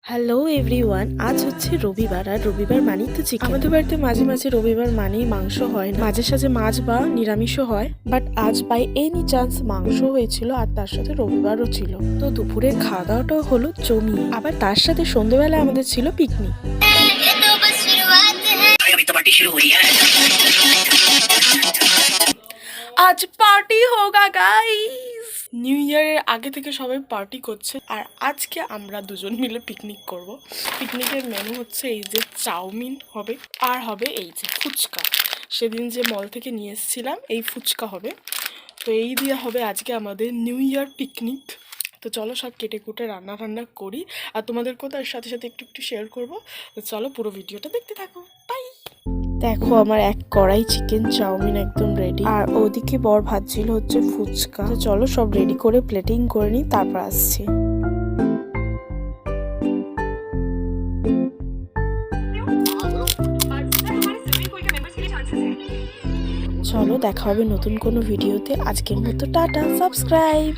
Hello everyone, আজ হচ্ছে রবিবার। আর রবিবার মানেই তো চিকেন। আমাদের বাড়িতে মাঝে মাঝে রবিবার মানেই মাংস হয় না, মাঝে সাঝে মাছ বা নিরামিষও হয়, বাট আজ বাই এনি চান্স মাংস হয়েছিল আর তার সাথে রবিবারও ছিল। তো দুপুরের খাওয়া দাওয়াটাও হলো জমিয়ে। আবার তার সাথে সন্ধ্যেবেলা আমাদের ছিল পিকনিক। আজ পার্টি হোগা গাইস। নিউ ইয়ারের আগে থেকে সবাই পার্টি করছে আর আজকে আমরা দুজন মিলে পিকনিক করব। পিকনিকের মেনু হচ্ছে এই যে চাউমিন হবে আর হবে এই যে ফুচকা। সেদিন যে মল থেকে নিয়ে এসেছিলাম এই ফুচকা হবে। তো এই দিয়ে হবে আজকে আমাদের নিউ ইয়ার পিকনিক। তো চলো সব কেটে কুটে রান্না করি আর তোমাদেরকেও তার সাথে সাথে একটু একটু শেয়ার করবো। তো চলো পুরো ভিডিওটা দেখতে থাকো। বাই। দেখো আমার এক কড়াই চিকেন চাউমিন একদম রেডি, আর ওদিকে বর ভাজছিল হচ্ছে ফুচকা। তো চলো সব রেডি করে প্লেটিং করে নিই, তারপর আসছি। চলো দেখা হবে নতুন কোনো ভিডিওতে। আজকের মতো টাটা, সাবস্ক্রাইব।